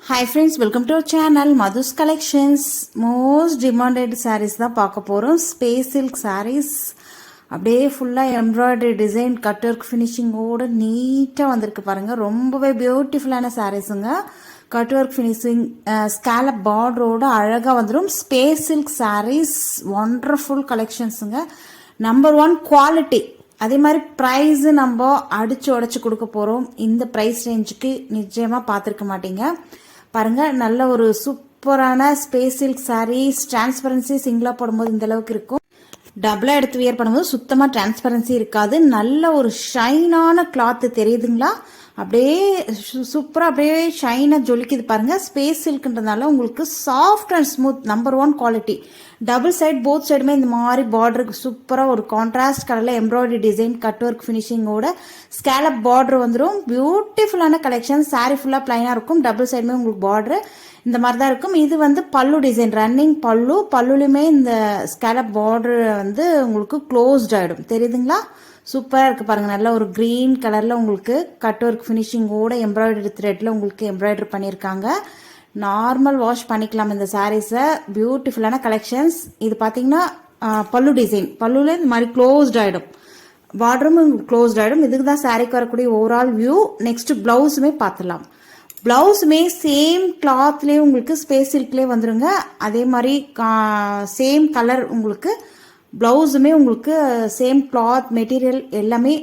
Hi friends, welcome to our channel Madhu's Collections. Most demanded sarees தான் பார்க்க போறோம். Space silk sarees அப்படியே ஃபுல்லா எம்ப்ராய்டரி டிசைன் கட் ஒர்க் ஃபினிஷிங்கோட நீட்டா வந்திருக்கு பாருங்க. ரொம்பவே பியூட்டிஃபுல்லான சாரீஸுங்க. கட் ஒர்க் ஃபினிஷிங் ஸ்கேலப் பார்டரோட அழகா வந்துடும். ஸ்பேஸ் சில்க் சாரீஸ் ஒண்டர்ஃபுல் கலெக்ஷன்ஸுங்க. Number 1 quality. அதே மாதிரி ப்ரைஸ் நம்ம அடிச்சு உடச்சு கொடுக்க போறோம். இந்த ப்ரைஸ் ரேஞ்சுக்கு நிச்சயமா பார்த்துருக்க மாட்டீங்க. பாருங்க, நல்ல ஒரு சூப்பரான ஸ்பேஸ் சில்க் சாரீஸ். டிரான்ஸ்பரன்சி சிங்கிளா போடும்போது இந்த அளவுக்கு இருக்கும். டபுளா எடுத்து வியர் பண்ணும்போது சுத்தமா டிரான்ஸ்பரன்சி இருக்காது. நல்ல ஒரு ஷைனான கிளாத் தெரியுதுங்களா? அப்படியே சூப்பரா அப்படியே ஷைனா ஜொலிக்குது பாருங்க. ஸ்பேஸ் சில்க்ன்றதுனால உங்களுக்கு soft and smooth. Number 1 quality. Double side both சைடுமே இந்த மாதிரி பார்டருக்கு சூப்பரா ஒரு கான்ட்ராஸ்ட் கலர்ல எம்ப்ராய்டரி டிசைன் கட் ஒர்க் ஃபினிஷிங்கோட ஸ்கேலப் பார்டர் வந்துடும். பியூட்டிஃபுல்லான கலெக்ஷன். சாரி ஃபுல்லா பிளைனா இருக்கும். டபுள் சைடுமே உங்களுக்கு பார்டர் இந்த மாதிரி தான் இருக்கும். இது வந்து பல்லு டிசைன், ரன்னிங் பல்லு. பல்லுலையுமே இந்த ஸ்கேலப் பார்டர் வந்து உங்களுக்கு க்ளோஸ்ட் ஆயிடும். தெரியுதுங்களா? சூப்பராக இருக்குது பாருங்கள். நல்ல ஒரு க்ரீன் கலரில் உங்களுக்கு கட் ஒர்க் ஃபினிஷிங்கோட எம்ப்ராய்டரி த்ரெட்டில் உங்களுக்கு எம்ப்ராய்டரி பண்ணியிருக்காங்க. நார்மல் வாஷ் பண்ணிக்கலாம் இந்த சாரீஸை. பியூட்டிஃபுல்லான கலெக்ஷன்ஸ். இது பார்த்தீங்கன்னா பல்லு டிசைன். பல்லுல இந்த மாதிரி க்ளோஸ்ட் ஆகிடும். பார்டரும் க்ளோஸ்ட் ஆகிடும். இதுக்கு தான் சாரீக்கு வரக்கூடிய ஓவரால் வியூ. நெக்ஸ்ட் பிளவுஸுமே பார்த்துலாம். பிளவுஸுமே சேம் கிளாத்லேயே உங்களுக்கு ஸ்பேஸ் சில்க்லேயே வந்துருங்க. அதே மாதிரி சேம் கலர் உங்களுக்கு பிளவுஸுமே உங்களுக்கு சேம் கிளாத் மெட்டீரியல் எல்லாமே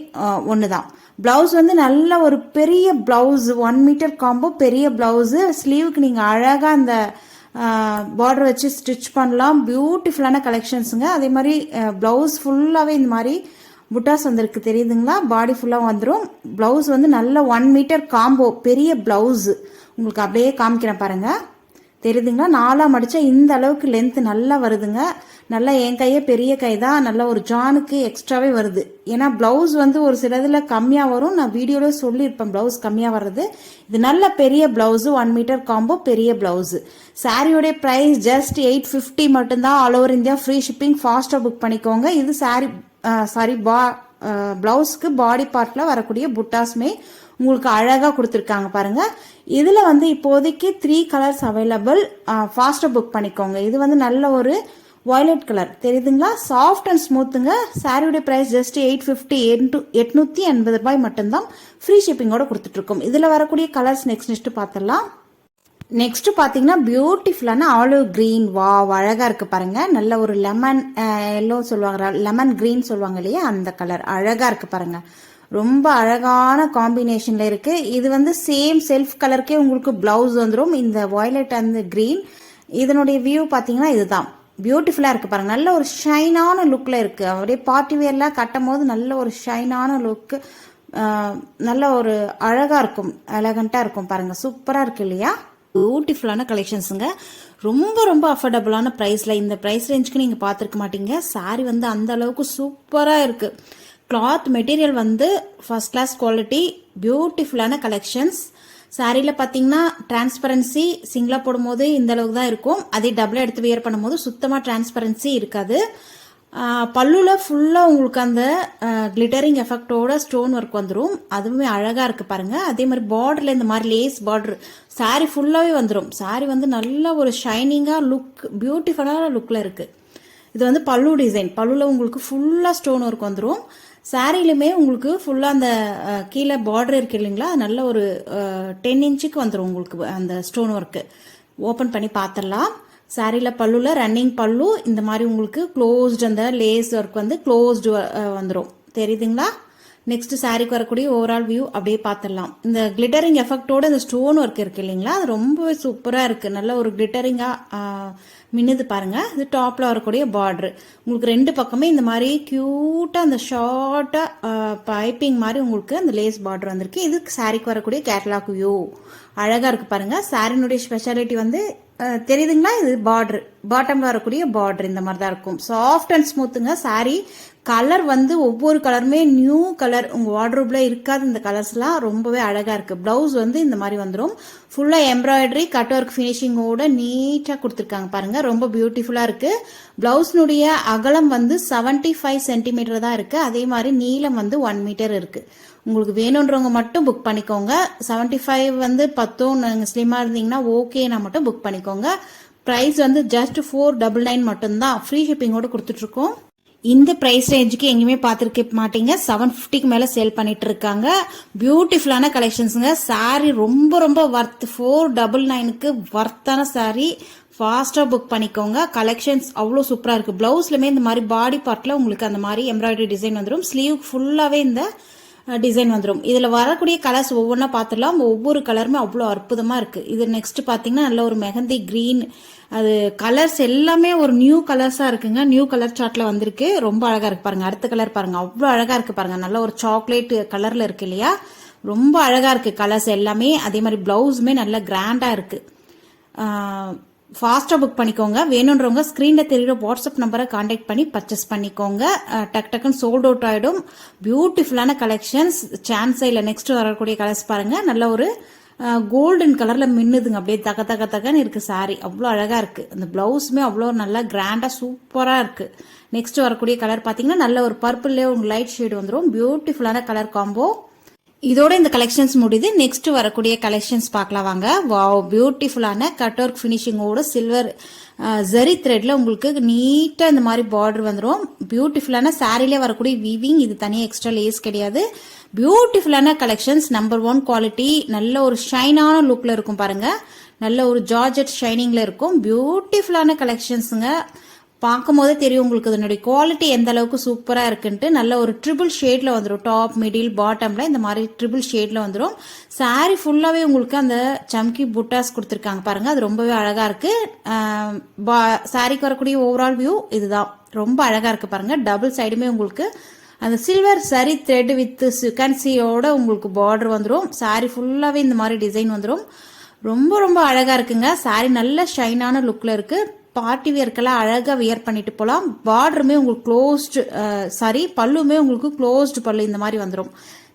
ஒன்று தான். பிளவுஸ் வந்து நல்ல ஒரு பெரிய பிளவுஸ், 1 மீட்டர் காம்போ பெரிய பிளவுஸு. ஸ்லீவுக்கு நீங்கள் அழகாக அந்த பார்டர் வச்சு ஸ்டிச் பண்ணலாம். பியூட்டிஃபுல்லான கலெக்ஷன்ஸுங்க. அதே மாதிரி பிளவுஸ் ஃபுல்லாகவே இந்த மாதிரி புட்டாஸ் வந்திருக்கு. தெரியுதுங்களா? பாடி ஃபுல்லாக வந்துடும். பிளவுஸ் வந்து நல்ல 1 மீட்டர் காம்போ பெரிய பிளவுஸு. உங்களுக்கு அப்படியே காமிக்கிறேன் பாருங்க. தெரியுதுங்களா? 4ஆ மடிச்சா இந்த அளவுக்கு லென்த் நல்லா வருதுங்க. நல்லா என் கையே பெரிய கை தான். நல்ல ஒரு ஜானுக்கு எக்ஸ்ட்ராவே வருது. ஏன்னா பிளவுஸ் வந்து ஒரு சிலதுல கம்மியாக வரும். நான் வீடியோல சொல்லியிருப்பேன் பிளவுஸ் கம்மியாக வர்றது. இது நல்ல பெரிய பிளவுஸ், 1 மீட்டர் காம்போ பெரிய பிளவுஸ். சாரியோடைய ப்ரைஸ் ஜஸ்ட் 850 மட்டும்தான். All over India free shipping. ஃபாஸ்ட்டாக புக் பண்ணிக்கோங்க. இது பிளவுஸ்க்கு பாடி பார்ட்ல வரக்கூடிய புட்டாஸ்மே உங்களுக்கு அழகா கொடுத்துருக்காங்க பாருங்க. இதுல வந்து இப்போதைக்கு 3 கலர்ஸ் அவைலபிள். ஃபாஸ்டா புக் பண்ணிக்கோங்க. இது வந்து நல்ல ஒரு வயலட் கலர். தெரியுதுங்களா? சாஃப்ட் அண்ட் ஸ்மூத்துங்க. சாரியோட பிரைஸ் ஜஸ்ட் 850, 880 ரூபாய் மட்டும்தான். ஃப்ரீ ஷிப்பிங்கோட கொடுத்துட்டு இருக்கோம். இதுல வரக்கூடிய கலர்ஸ் நெக்ஸ்ட் பார்த்துடலாம். நெக்ஸ்ட் பாத்தீங்கன்னா பியூட்டிஃபுல்லான ஆலிவ் கிரீன். வா, அழகா இருக்கு பாருங்க. நல்ல ஒரு லெமன் எல்லோ சொல்லுவாங்க, லெமன் கிரீன் சொல்லுவாங்க இல்லையா, அந்த கலர் அழகா இருக்கு பாருங்க. ரொம்ப அழகான காம்பினேஷன்ல இருக்கு. இது வந்து சேம் செல்ஃப் கலருக்கே உங்களுக்கு பிளவுஸ் வந்துடும். இந்த வயலட் அண்ட் கிரீன் இதனுடைய வியூ பாத்தீங்கன்னா இதுதான். பியூட்டிஃபுல்லா இருக்கு பாருங்க. நல்ல ஒரு ஷைனான லுக்ல இருக்கு. அப்படியே பார்ட்டி வேர்லாம் கட்டும் போது நல்ல ஒரு ஷைனான லுக், நல்ல ஒரு அழகா இருக்கும், எலகண்டா இருக்கும் பாருங்க. சூப்பரா இருக்கு இல்லையா? பியூட்டிஃபுல்லான கலெக்ஷன்ஸுங்க. ரொம்ப ரொம்ப அஃபோர்டபுளான ப்ரைஸ்ல. இந்த ப்ரைஸ் ரேஞ்சுக்கு நீங்க பார்த்துருக்க மாட்டீங்க. சாரி வந்து அந்த அளவுக்கு சூப்பரா இருக்கு. கிளாத் மெட்டீரியல் வந்து ஃபர்ஸ்ட் கிளாஸ் குவாலிட்டி. பியூட்டிஃபுல்லான கலெக்ஷன்ஸ். சாரியில் பார்த்தீங்கன்னா டிரான்ஸ்பரன்சி சிங்கிளா போடும்போது இந்த அளவுக்கு தான் இருக்கும். அதே டபுளா எடுத்து வியர் பண்ணும்போது சுத்தமாக டிரான்ஸ்பரன்சி இருக்காது. பல்லுல ஃபுல்லாக உங்களுக்கு அந்த கிளிட்டரிங் எஃபெக்டோட ஸ்டோன் ஒர்க் வந்துடும். அதுவுமே அழகாக இருக்கு பாருங்க. அதே மாதிரி பார்டர்ல இந்த மாதிரி லேஸ் பார்டர் சாரி ஃபுல்லாகவே வந்துடும். சாரி வந்து நல்ல ஒரு ஷைனிங்காக லுக், பியூட்டிஃபுல்லான லுக்கில் இருக்கு. இது வந்து பல்லு டிசைன். பல்லுல உங்களுக்கு ஃபுல்லாக ஸ்டோன் ஒர்க் வந்துடும். சாரிலுமே உங்களுக்கு ஃபுல்லாக அந்த கீழே பார்டர் இருக்கு இல்லைங்களா, நல்ல ஒரு 10 இன்ச்சுக்கு வந்துடும் உங்களுக்கு அந்த ஸ்டோன் ஒர்க்கு. ஓப்பன் பண்ணி பார்த்துடலாம். சாரியில் பல்லுல ரன்னிங் பல்லு இந்த மாதிரி உங்களுக்கு க்ளோஸ்டு அந்த லேஸ் ஒர்க் வந்து க்ளோஸ்டு வந்துடும். தெரியுதுங்களா? நெக்ஸ்ட் சாரிக்கு வரக்கூடிய ஓவரால் வியூ அப்படியே பார்த்துடலாம். இந்த கிளிட்டரிங் எஃபெக்டோட இந்த ஸ்டோன் ஒர்க் இருக்கு இல்லைங்களா, அது ரொம்பவே சூப்பராக இருக்கு. நல்ல ஒரு கிளிட்டரிங்காக மின்னுது பாருங்க. இது டாப்ல வரக்கூடிய பார்டர் உங்களுக்கு 2 பக்கமே இந்த மாதிரி கியூட்டா அந்த ஷார்ட்டா பைப்பிங் மாதிரி உங்களுக்கு அந்த லேஸ் பார்டர் வந்திருக்கு. இது சாரிக்கு வரக்கூடிய கேட்டலாக் வியூ அழகா இருக்கு பாருங்க. சாரினுடைய ஸ்பெஷாலிட்டி வந்து தெரியுதுங்களா? இது பார்டர், பாட்டம்ல வரக்கூடிய பார்டர் இந்த மாதிரி தான் இருக்கும். சாஃப்ட் அண்ட் ஸ்மூத்துங்க. சாரி கலர் வந்து ஒவ்வொரு கலருமே நியூ கலர். உங்க வார்ட்ரோப்ல இருக்காது இந்த கலர்ஸ்லாம். ரொம்பவே அழகா இருக்கு. பிளவுஸ் வந்து இந்த மாதிரி வந்துடும். ஃபுல்லா எம்ப்ராய்டரி கட் ஒர்க் ஃபினிஷிங்கோட நீட்டா கொடுத்துருக்காங்க பாருங்க. ரொம்ப பியூட்டிஃபுல்லா இருக்கு. பிளவுஸ்னுடைய அகலம் வந்து 75 சென்டிமீட்டர் தான் இருக்கு. அதே மாதிரி நீளம் வந்து 1 மீட்டர் இருக்கு. உங்களுக்கு வேணுன்றவங்க மட்டும் புக் பண்ணிக்கோங்க. 75 வந்து பத்தும், நீங்கள் ஸ்லிம்மாக இருந்தீங்கன்னா ஓகேனா மட்டும் புக் பண்ணிக்கோங்க. ப்ரைஸ் வந்து ஜஸ்ட் 499 மட்டும்தான், ஃப்ரீ ஷிப்பிங்கோடு கொடுத்துட்ருக்கோம். இந்த ப்ரைஸ் ரேஞ்சுக்கு எங்கேயுமே பார்த்துருக்க மாட்டீங்க. 750க்கு மேலே சேல் பண்ணிட்டு இருக்காங்க. பியூட்டிஃபுல்லான கலெக்ஷன்ஸுங்க. சாரீ ரொம்ப ரொம்ப வர்த். 499க்கு வர்த்தான சாரீ. ஃபாஸ்ட்டாக புக் பண்ணிக்கோங்க. கலெக்ஷன்ஸ் அவ்வளோ சூப்பராக இருக்குது. ப்ளவுஸ்லுமே இந்த மாதிரி பாடி பார்ட்டில் உங்களுக்கு அந்த மாதிரி எம்ப்ராய்டரி டிசைன் வந்துடும். ஸ்லீவ் ஃபுல்லாகவே இந்த டிசைன் வந்துடும். இதில் வரக்கூடிய கலர்ஸ் ஒவ்வொன்றா பார்த்துடலாம். ஒவ்வொரு கலருமே அவ்வளோ அற்புதமாக இருக்குது. இது நெக்ஸ்ட் பார்த்தீங்கன்னா நல்ல ஒரு மெஹந்தி க்ரீன். அது கலர்ஸ் எல்லாமே ஒரு நியூ கலர்ஸாக இருக்குங்க. நியூ கலர் சார்ட்டில் வந்திருக்கு. ரொம்ப அழகாக இருக்குது பாருங்கள். அடுத்த கலர் பாருங்கள், அவ்வளோ அழகாக இருக்குது பாருங்கள். நல்ல ஒரு சாக்லேட் கலரில் இருக்குது இல்லையா, ரொம்ப அழகாக இருக்குது கலர்ஸ் எல்லாமே. அதே மாதிரி ப்ளவுஸுமே நல்ல கிராண்டாக இருக்குது. ஃபாஸ்ட்டாக புக் பண்ணிக்கோங்க. வேணுன்றவங்க ஸ்க்ரீனில் தெரிகிற வாட்ஸ்அப் நம்பரை காண்டாக்ட் பண்ணி பர்ச்சேஸ் பண்ணிக்கோங்க. டக்குன்னு சோல்ட் அவுட் ஆகிடும். பியூட்டிஃபுல்லான கலெக்ஷன்ஸ், சான்ஸே இல்லை. நெக்ஸ்ட் வரக்கூடிய கலர்ஸ் பாருங்கள். நல்ல ஒரு கோல்டன் கலரில் மின்னுதுங்க. அப்படியே தக தக தகன்னு இருக்குது சாரீ. அவ்வளோ அழகாக இருக்குது. அந்த ப்ளவுஸுமே அவ்வளோ நல்லா கிராண்டாக சூப்பராக இருக்குது. நெக்ஸ்ட் வரக்கூடிய கலர் பார்த்தீங்கன்னா நல்ல ஒரு பர்பிள்லேயே ஒரு லைட் ஷேடு வந்துடும். பியூட்டிஃபுல்லான கலர் காம்போ. இதோட இந்த கலெக்ஷன்ஸ் முடியுது. நெக்ஸ்ட் வரக்கூடிய கலெக்ஷன்ஸ் பார்க்கலாம் வாங்க. வாவ், பியூட்டிஃபுல்லான கட் ஒர்க் ஃபினிஷிங்கோட சில்வர் ஜரி த்ரெட்ல உங்களுக்கு நீட்டா இந்த மாதிரி பார்டர் வந்துடும். பியூட்டிஃபுல்லான சாரிலே வரக்கூடிய வீவிங். இது தனியாக எக்ஸ்ட்ரா லேஸ் கிடையாது. பியூட்டிஃபுல்லான கலெக்ஷன்ஸ், நம்பர் 1 குவாலிட்டி. நல்ல ஒரு ஷைனான லுக்ல இருக்கும் பாருங்க. நல்ல ஒரு ஜார்ஜெட் ஷைனிங்ல இருக்கும். பியூட்டிஃபுல்லான கலெக்ஷன்ஸுங்க. பார்க்கும் போதே தெரியும் உங்களுக்கு இதனுடைய குவாலிட்டி எந்த அளவுக்கு சூப்பராக இருக்குன்ட்டு. நல்ல ஒரு ட்ரிபிள் ஷேட்ல வந்துடும். டாப், மிடில், பாட்டம்ல இந்த மாதிரி ட்ரிபிள் ஷேட்ல வந்துடும். சாரி ஃபுல்லாவே உங்களுக்கு அந்த சம்கி புட்டாஸ் கொடுத்துருக்காங்க பாருங்க. அது ரொம்பவே அழகா இருக்கு. சாரிக்கு வரக்கூடிய ஓவரால் வியூ இதுதான். ரொம்ப அழகா இருக்கு பாருங்க. டபுள் சைடுமே உங்களுக்கு அந்த சில்வர் சரி த்ரெட் வித் சிகன்சியோட உங்களுக்கு பார்டர் வந்துடும். சாரி ஃபுல்லாவே இந்த மாதிரி டிசைன் வந்துடும். ரொம்ப ரொம்ப அழகா இருக்குங்க. சாரி நல்ல ஷைனான லுக்ல இருக்கு. பார்ட்டி வியர்க்கெல்லாம் அழகாக வியர் பண்ணிட்டு போகலாம். பார்டருமே உங்களுக்கு க்ளோஸ்டு சாரி பல்லுமே உங்களுக்கு க்ளோஸ்டு பல்லு இந்த மாதிரி வந்துடும்.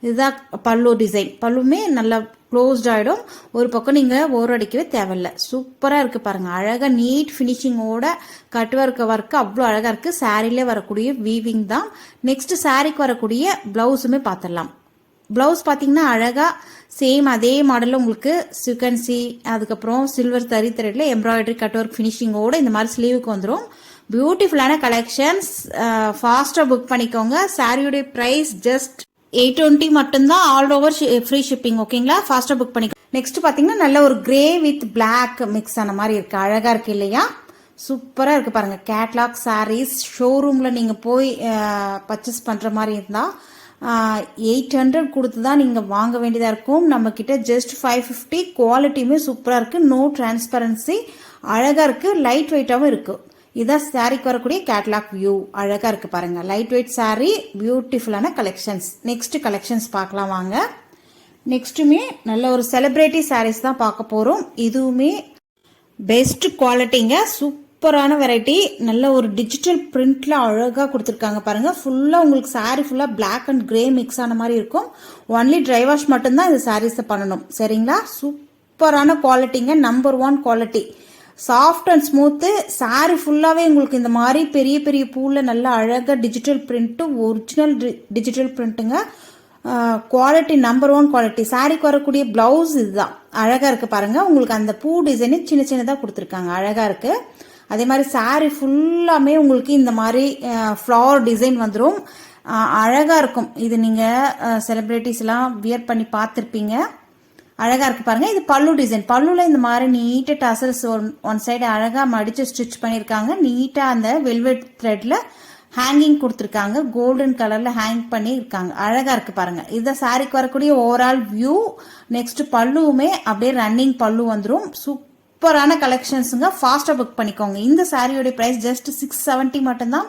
இதுதான் பல்லு டிசைன். பல்லுமே நல்லா க்ளோஸ்ட் ஆகிடும். ஒரு பக்கம் நீங்கள் ஓர் அடிக்கவே தேவையில்லை. சூப்பராக இருக்குது பாருங்கள். அழகாக நீட் ஃபினிஷிங்கோட கட் ஒர்க்கு அவ்வளோ அழகாக இருக்குது. சாரிலே வரக்கூடிய வீவிங் தான். நெக்ஸ்ட் சாரிக்கு வரக்கூடிய ப்ளவுஸுமே பார்த்துடலாம். ப்ளவுஸ் பார்த்தீங்கன்னா அழகாக சேம் அதே மாடலில் உங்களுக்கு சிகன்சி, அதுக்கப்புறம் சில்வர் தறி த்ரெட்ல எம்ப்ராய்டரி கட் ஒர்க் ஃபினிஷிங்கோட இந்த மாதிரி ஸ்லீவுக்கு வந்துடும். பியூட்டிஃபுல்லான கலெக்ஷன்ஸ். ஃபாஸ்ட்டாக புக் பண்ணிக்கோங்க. சாரியுடைய ப்ரைஸ் ஜஸ்ட் 820 மட்டும்தான். All over free shipping. ஓகேங்களா, ஃபாஸ்ட்டாக புக் பண்ணிக்கோங்க. நெக்ஸ்ட் பார்த்தீங்கன்னா நல்ல ஒரு கிரே வித் பிளாக் மிக்ஸ் ஆன மாதிரி இருக்கு. அழகாக இருக்கு இல்லையா, சூப்பராக இருக்கு பாருங்க. கேட்லாக் சாரீஸ் ஷோரூமில் நீங்கள் போய் பர்ச்சேஸ் பண்ணுற மாதிரி இருந்தால் 800 கொடுத்து தான் நீங்கள் வாங்க வேண்டியதாக இருக்கும். நம்மக்கிட்ட ஜஸ்ட் 550. குவாலிட்டியுமே சூப்பராக இருக்குது. No transparency. அழகாக இருக்குது. லைட் வெயிட்டாகவும் இருக்குது. இதான் சாரிக்கு வரக்கூடிய கேட்லாக் வியூ. அழகாக இருக்குது பாருங்கள். லைட் வெயிட் சாரீ, பியூட்டிஃபுல்லான கலெக்ஷன்ஸ். நெக்ஸ்ட் கலெக்ஷன்ஸ் பார்க்கலாம் வாங்க. நெக்ஸ்ட்டுமே நல்ல ஒரு செலிப்ரிட்டி சாரீஸ் தான் பார்க்க போகிறோம். இதுவுமே பெஸ்ட் குவாலிட்டிங்க. சூப்பரான வெரைட்டி. நல்ல ஒரு டிஜிட்டல் பிரிண்ட்ல அழகாக கொடுத்துருக்காங்க பாருங்க. ஃபுல்லாக உங்களுக்கு சாரீ ஃபுல்லாக பிளாக் அண்ட் கிரே மிக்ஸ் ஆன மாதிரி இருக்கும். ஒன்லி ட்ரை வாஷ் மட்டும்தான் இந்த சாரீஸை பண்ணணும். சரிங்களா, சூப்பரான குவாலிட்டிங்க. Number 1 quality. Soft and smooth. Saree ஃபுல்லாகவே உங்களுக்கு இந்த மாதிரி பெரிய பெரிய பூவில் நல்ல அழகாக டிஜிட்டல் பிரிண்ட்டு, ஒரிஜினல் டிஜிட்டல் பிரிண்ட்டுங்க. Quality number 1 quality. சாரிக்கு வரக்கூடிய பிளவுஸ் இதுதான். அழகாக இருக்குது பாருங்கள். உங்களுக்கு அந்த பூ டிசைனு சின்ன சின்னதாக கொடுத்துருக்காங்க. அழகாக இருக்குது. அதே மாதிரி சாரீ ஃபுல்லாமே உங்களுக்கு இந்த மாதிரி ஃப்ளவர் டிசைன் வந்துடும். அழகாக இருக்கும். இது நீங்கள் செலிப்ரிட்டிஸ்லாம் வியர் பண்ணி பார்த்துருப்பீங்க. அழகாக இருக்குது பாருங்கள். இது பல்லு டிசைன். பல்லுவில் இந்த மாதிரி நீட்டாக டசல்ஸ் ஒன் சைடு அழகாக மடித்து ஸ்டிச் பண்ணியிருக்காங்க. நீட்டாக அந்த வெல்வெட் த்ரெட்டில் ஹேங்கிங் கொடுத்துருக்காங்க. கோல்டன் கலரில் ஹேங் பண்ணி இருக்காங்க. அழகாக இருக்குது பாருங்கள். இதை சாரிக்கு வரக்கூடிய ஓவரால் வியூ. நெக்ஸ்ட் பல்லுவுமே அப்படியே ரன்னிங் பல்லு வந்துடும். சூப்பரான கலெக்ஷன்ஸுங்க. ஃபாஸ்ட்டாக புக் பண்ணிக்கோங்க. இந்த சாரியோடைய ப்ரைஸ் ஜஸ்ட் 670 மட்டும்தான்.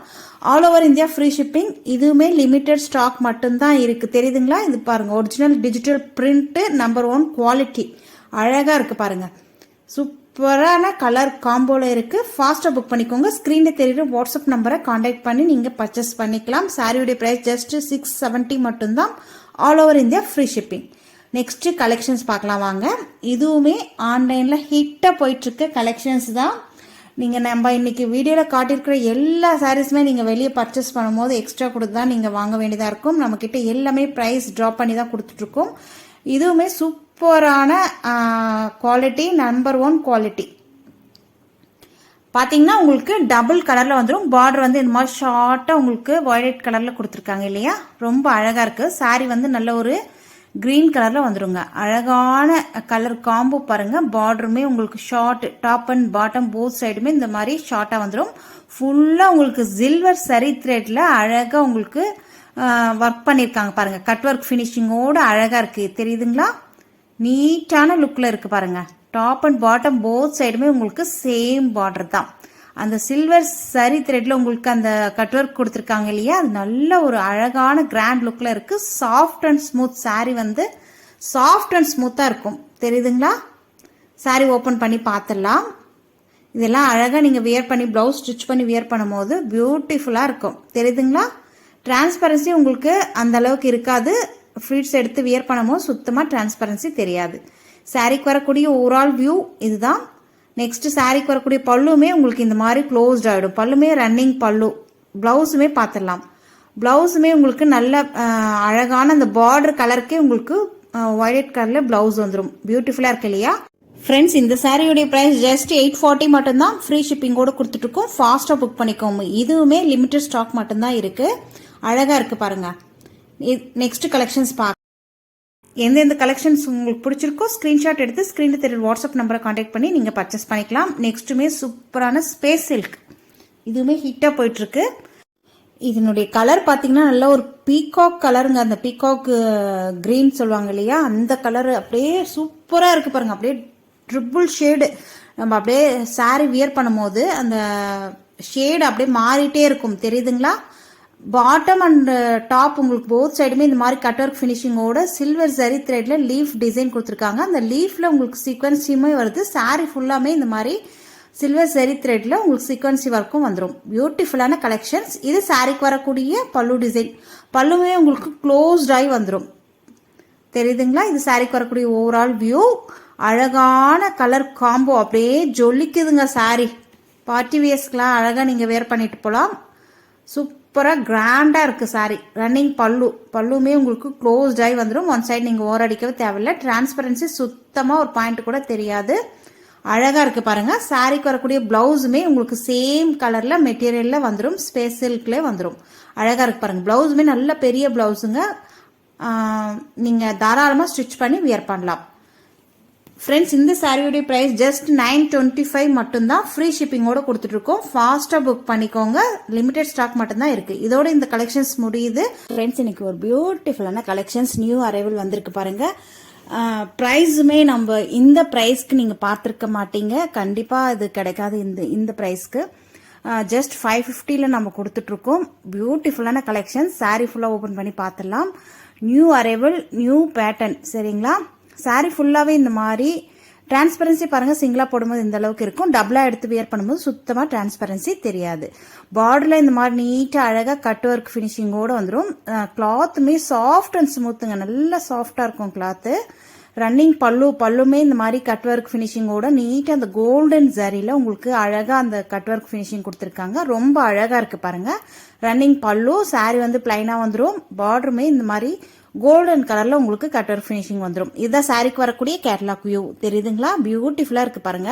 All over India free shipping. இதுவுமே லிமிட்டட் ஸ்டாக் மட்டும்தான் இருக்குது. தெரியுதுங்களா, இது பாருங்கள். Original digital print, number 1 quality. அழகாக இருக்குது பாருங்கள். சூப்பரான கலர் காம்போல இருக்குது. ஃபாஸ்ட்டாக புக் பண்ணிக்கோங்க. ஸ்க்ரீனில் தெரியுற வாட்ஸ்அப் நம்பரை காண்டாக்ட் பண்ணி நீங்கள் பர்ச்சேஸ் பண்ணிக்கலாம். சாரியோடைய ப்ரைஸ் ஜஸ்ட் 670 மட்டும்தான். All over India free shipping. Next collections பார்க்கலாம் வாங்க. இதுவுமே ஆன்லைனில் ஹிட்டாக போயிட்டுருக்க கலெக்ஷன்ஸ் தான். நீங்கள் நம்ம இன்னைக்கு வீடியோவில் காட்டியிருக்கிற எல்லா சாரீஸுமே நீங்கள் வெளியே பர்ச்சேஸ் பண்ணும்போது எக்ஸ்ட்ரா கொடுத்து தான் நீங்கள் வாங்க வேண்டியதாக இருக்கும். நம்மக்கிட்ட எல்லாமே ப்ரைஸ் ட்ராப் பண்ணி தான் கொடுத்துட்ருக்கோம். இதுவுமே சூப்பரான குவாலிட்டி, நம்பர் 1 குவாலிட்டி. பார்த்தீங்கன்னா உங்களுக்கு டபுள் கலரில் வந்துடும். பார்டர் வந்து இந்த மாதிரி ஷார்ட்டாக உங்களுக்கு வயலட் கலரில் கொடுத்துருக்காங்க இல்லையா, ரொம்ப அழகாக இருக்குது. சாரீ வந்து நல்ல ஒரு கிரீன் கலரில் வந்துடுங்க. அழகான கலர் காம்போ பாருங்கள். பார்டருமே உங்களுக்கு short, top and bottom both சைடுமே இந்த மாதிரி ஷார்ட்டாக வந்துடும். ஃபுல்லாக உங்களுக்கு சில்வர் சரி த்ரெட்டில் அழகாக உங்களுக்கு ஒர்க் பண்ணியிருக்காங்க பாருங்கள். கட் ஒர்க் ஃபினிஷிங்கோடு அழகாக இருக்குது, தெரியுதுங்களா? நீட்டான லுக்கில் இருக்குது பாருங்கள். டாப் அண்ட் பாட்டம் போத் சைடுமே உங்களுக்கு சேம் பார்டர் தான். அந்த சில்வர் சரி த்ரெட்ல உங்களுக்கு அந்த கட் ஒர்க் கொடுத்துருக்காங்க இல்லையா, அது நல்ல ஒரு அழகான கிராண்ட் லுக்ல இருக்கு. சாஃப்ட் அண்ட் ஸ்மூத் சாரி வந்து சாஃப்ட் அண்ட் ஸ்மூத்தா இருக்கும், தெரியுதுங்களா? சாரி ஓப்பன் பண்ணி பார்த்துடலாம். இதெல்லாம் அழகா நீங்க வியர் பண்ணி பிளவுஸ் ஸ்டிச் பண்ணி வியர் பண்ணும் போது பியூட்டிஃபுல்லா இருக்கும், தெரியுதுங்களா? டிரான்ஸ்பரன்சி உங்களுக்கு அந்த அளவுக்கு இருக்காது. ஃப்ளீட்ஸ் எடுத்து வியர் பண்ணும்போது சுத்தமா டிரான்ஸ்பரன்சி தெரியாது. சாரிக்கு வரக்கூடிய ஓவரால் வியூ இதுதான். நெக்ஸ்ட் சாரிக்கு வரக்கூடிய பல்லுமே உங்களுக்கு இந்த மாதிரி க்ளோஸ்ட் ஆகிடும். பல்லுமே ரன்னிங் பல்லு. பிளவுஸுமே பார்த்துடலாம். பிளவுஸுமே உங்களுக்கு நல்ல அழகான அந்த பார்டர் கலருக்கே உங்களுக்கு வயலட் கலர்ல பிளவுஸ் வந்துடும். பியூட்டிஃபுல்லா இருக்கு இல்லையா ஃப்ரெண்ட்ஸ்? இந்த சாரியுடைய பிரைஸ் ஜஸ்ட் 840 மட்டும்தான். ஃப்ரீ ஷிப்பிங்கோட கொடுத்துட்டு ஃபாஸ்டா புக் பண்ணிக்கோங்க. இதுவுமே லிமிடெட் ஸ்டாக் மட்டும்தான் இருக்கு. அழகா இருக்கு பாருங்க. நெக்ஸ்ட் கலெக்ஷன்ஸ் பார்க்க எந்தெந்த கலெக்ஷன்ஸ் உங்களுக்கு பிடிச்சிருக்கோ ஸ்கிரீன்ஷாட் எடுத்து ஸ்கிரீனில் தெரியுற வாட்ஸ்அப் நம்பரை கான்டாக்ட் பண்ணி நீங்கள் பர்ச்சேஸ் பண்ணிக்கலாம். நெக்ஸ்ட்டுமே சூப்பரான ஸ்பேஸ் சில்க், இதுவுமே ஹிட்டாக போயிட்டுருக்கு. இதனுடைய கலர் பார்த்தீங்கன்னா நல்ல ஒரு பீகாக் கலருங்க. அந்த பீகாக் கிரீன் சொல்லுவாங்க இல்லையா, அந்த கலர் அப்படியே சூப்பராக இருக்குது பாருங்க. அப்படியே ட்ரிபிள் ஷேடு. நம்ம அப்படியே சாரி வியர் பண்ணும் போது அந்த ஷேடு அப்படியே மாறிட்டே இருக்கும், தெரியுதுங்களா? பாட்டம் அண்ட் டாப் உங்களுக்கு போத் சைடுமே இந்த மாதிரி கட் ஒர்க் ஃபினிஷிங்கோட சில்வர் சரி த்ரெட்ல லீஃப் டிசைன் கொடுத்துருக்காங்க. அந்த லீஃப்ல உங்களுக்கு சீக்வன்சியுமே வருது. சாரி ஃபுல்லாமே இந்த மாதிரி சில்வர் சரி த்ரெட்ல உங்களுக்கு சீக்வன்சி ஒர்க்கும் வந்துடும். பியூட்டிஃபுல்லான கலெக்ஷன்ஸ். இது சாரிக்கு வரக்கூடிய பல்லு டிசைன். பல்லுமே உங்களுக்கு க்ளோஸ்ட் ஆகி வந்துடும், தெரியுதுங்களா? இது சாரிக்கு வரக்கூடிய ஓவரால் வியூ. அழகான கலர் காம்போ அப்படியே ஜொலிக்குதுங்க. சாரி பார்ட்டி வேஸ்க்குலாம் அழகா நீங்க வேர் பண்ணிட்டு போகலாம். சூப்பராக கிராண்டாக இருக்குது சாரி. ரன்னிங் பல்லுமே உங்களுக்கு க்ளோஸ்ட் ஆகி வந்துடும். ஒன் சைடு நீங்கள் ஓர் அடிக்கவே தேவையில்லை. டிரான்ஸ்பரன்சி சுத்தமாக ஒரு பாயிண்ட் கூட தெரியாது. அழகாக இருக்குது பாருங்கள். சாரிக்கு வரக்கூடிய ப்ளவுஸுமே உங்களுக்கு சேம் கலரில் மெட்டீரியலில் வந்துடும். ஸ்பேஸ் சில்க்லேயே வந்துடும். அழகாக இருக்குது பாருங்கள். ப்ளவுஸுமே நல்ல பெரிய ப்ளவுஸுங்க. நீங்கள் தாராளமாக ஸ்டிச் பண்ணி வியர் பண்ணலாம். ஃப்ரெண்ட்ஸ், இந்த சாரியோடைய பிரைஸ் ஜஸ்ட் 925 மட்டும்தான். ஃப்ரீ ஷிப்பிங்கோட கொடுத்துட்டு இருக்கோம். ஃபாஸ்டா புக் பண்ணிக்கோங்க. லிமிடெட் ஸ்டாக் மட்டும்தான் இருக்கு. இதோட இந்த கலெக்ஷன்ஸ் முடியுது. ஃப்ரெண்ட்ஸ், இன்னைக்கு ஒரு பியூட்டிஃபுல்லான கலெக்ஷன்ஸ் நியூ அரைவல் வந்திருக்கு பாருங்க. ப்ரைஸுமே நம்ம இந்த ப்ரைஸ்க்கு நீங்க பார்த்துருக்க மாட்டீங்க. கண்டிப்பா இது கிடைக்காது இந்த ப்ரைஸ்க்கு. ஜஸ்ட் 550ல நம்ம கொடுத்துட்டு இருக்கோம். பியூட்டிஃபுல்லான கலெக்ஷன். சாரி ஃபுல்லா ஓபன் பண்ணி பார்த்துடலாம். நியூ அரைவல், நியூ பேட்டர்ன், சரிங்களா? சாரி ஃபுல்லாவே இந்த மாதிரி டிரான்ஸ்பரன்சி பாருங்க. சிங்கிளா போடும்போது இந்த அளவுக்கு இருக்கும். டபுளா எடுத்து வியர் பண்ணும்போது சுத்தமா டிரான்ஸ்பரன்சி தெரியாது. பார்டர்ல இந்த மாதிரி நீட்டா அழகா கட் ஒர்க் ஃபினிஷிங்கோட வந்துடும். கிளாத்துமே சாஃப்ட் அண்ட் ஸ்மூத்துங்க. நல்லா சாஃப்டா இருக்கும் கிளாத்து. ரன்னிங் பல்லுமே இந்த மாதிரி கட் ஒர்க் ஃபினிஷிங்கோட நீட்டா அந்த கோல்டன் ஜரியில உங்களுக்கு அழகா அந்த கட் ஒர்க் ஃபினிஷிங் கொடுத்துருக்காங்க. ரொம்ப அழகா இருக்கு பாருங்க. ரன்னிங் பல்லு. சாரி வந்து பிளைனா வந்துடும். பார்டருமே இந்த மாதிரி கோல்டன் கலர்ல உங்களுக்கு கட் ஒர்க் ஃபினிஷிங் வந்துடும். இதுதான் சாரிக்கு வரக்கூடிய கேட்லாக் வியூ, தெரியுதுங்களா? பியூட்டிஃபுல்லா இருக்கு பாருங்க.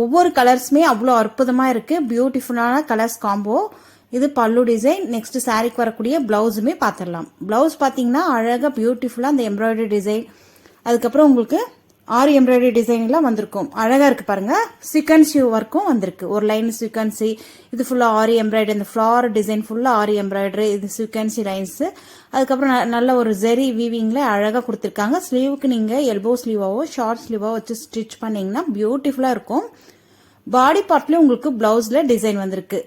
ஒவ்வொரு கலர்ஸுமே அவ்வளோ அற்புதமா இருக்கு. பியூட்டிஃபுல்லான கலர்ஸ் காம்போ. இது பல்லு டிசைன். நெக்ஸ்ட் சாரிக்கு வரக்கூடிய பிளவுஸுமே பார்த்துடலாம். பிளவுஸ் பார்த்தீங்கன்னா அழகா பியூட்டிஃபுல்லா அந்த எம்ப்ராய்டரி டிசைன், அதுக்கப்புறம் உங்களுக்கு ஆரி எம்ப்ராய்டரி டிசைன் எல்லாம் வந்திருக்கும். அழகா இருக்கு பாருங்க. சீக்வன்சி ஒர்க்கும் வந்திருக்கு. ஒரு லைன் சீக்வன்சி. இது ஃபுல்லா ஆரி எம்ப்ராய்டரி. இந்த ஃபிளார் டிசைன் ஃபுல்லா ஆரி எம்ப்ராய்டரி. இது சீக்வன்சி லைன்ஸ். அதுக்கப்புறம் நல்ல ஒரு ஜெரி வீவிங்ல அழகா கொடுத்துருக்காங்க. ஸ்லீவுக்கு நீங்க எல்போ ஸ்லீவாவோ ஷார்ட் ஸ்லீவாவோ வச்சு ஸ்டிச் பண்ணீங்கன்னா பியூட்டிஃபுல்லா இருக்கும். பாடி பார்ட்லயும் உங்களுக்கு பிளவுஸ்ல டிசைன் வந்திருக்கு.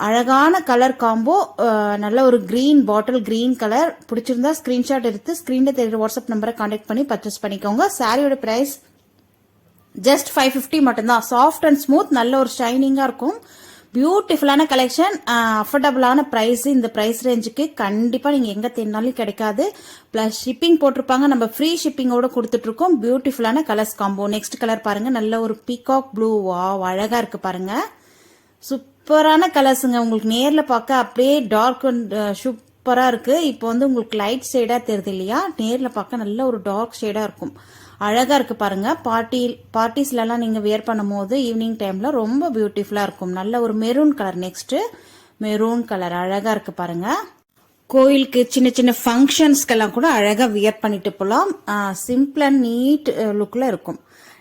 அழகான கலர் காம்போ. நல்ல ஒரு கிரீன், பாட்டில் கிரீன் கலர். பிடிச்சிருந்தா ஸ்கிரீன்ஷாட் எடுத்து ஸ்கிரீன்ல தெரியுற வாட்ஸ்அப் நம்பரை கான்டாக்ட் பண்ணி பர்ச்சேஸ் பண்ணிக்கோங்க. சாரியோட பிரைஸ் ஜஸ்ட் 550 மட்டும்தான். சாஃப்ட் அண்ட் ஸ்மூத், நல்ல ஒரு ஷைனிங்கா இருக்கும். பியூட்டிஃபுல்லான கலெக்ஷன். அஃபோர்டபுளான பிரைஸ். இந்த பிரைஸ் ரேஞ்சுக்கு கண்டிப்பா நீங்க எங்க தேடினாலும் கிடைக்காது. பிளஸ் ஷிப்பிங் போட்டிருப்பாங்க. நம்ம ஃப்ரீ ஷிப்பிங்கோட கொடுத்துட்டு இருக்கோம். பியூட்டிஃபுல்லான கலர்ஸ் காம்போ. நெக்ஸ்ட் கலர் பாருங்க. நல்ல ஒரு பீகாக் ப்ளூ. வா, அழகா இருக்கு பாருங்க. சூப்பரான கலர்ஸுங்க. உங்களுக்கு நேரில் பார்க்க அப்படியே டார்க் அண்ட் சூப்பராக இருக்குது. இப்போ வந்து உங்களுக்கு லைட் ஷேடாக தெரியுது இல்லையா, நேரில் பார்க்க நல்ல ஒரு டார்க் ஷேடாக இருக்கும். அழகாக இருக்குது பாருங்கள். பார்ட்டிஸ்லலாம் நீங்கள் வியர் பண்ணும் போது ஈவினிங் டைமில் ரொம்ப பியூட்டிஃபுல்லாக இருக்கும். நல்ல ஒரு maroon colour. Next maroon colour அழகாக இருக்குது பாருங்கள். கோயிலுக்கு சின்ன சின்ன ஃபங்க்ஷன்ஸ்க்கெல்லாம் கூட அழகாக வியர் பண்ணிட்டு போகலாம். சிம்பிள் அண்ட் நீட் லுக்கில் இருக்கும்.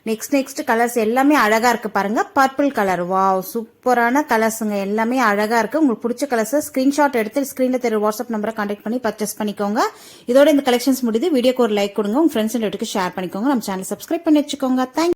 நெக்ஸ்ட் கலர்ஸ் எல்லாமே அழகா இருக்கு பாருங்க. பர்பிள் கலர், வாவ் சூப்பரான கலர்ஸுங்க. எல்லாமே அழகா இருக்கு. உங்களுக்கு பிடிச்ச கலர்ஸ் ஸ்கிரீன்ஷாட் எடுத்து ஸ்கிரீன்ல தெரிய வாட்ஸ்அப் நம்பரை கான்டாக்ட் பண்ணி பர்ச்சேஸ் பண்ணிக்கோங்க. இதோட இந்த கலெக்ஷன்ஸ் முடியுது. வீடியோக்கு ஒரு லைக் கொடுங்க, உங்க ஃப்ரெண்ட்ஸ் அண்ட் ஷேர் பண்ணிக்கோங்க. நம்ம சேனல் சப்ஸ்கிரைப் பண்ணி வச்சுக்கோங்க. தேங்க்யூ.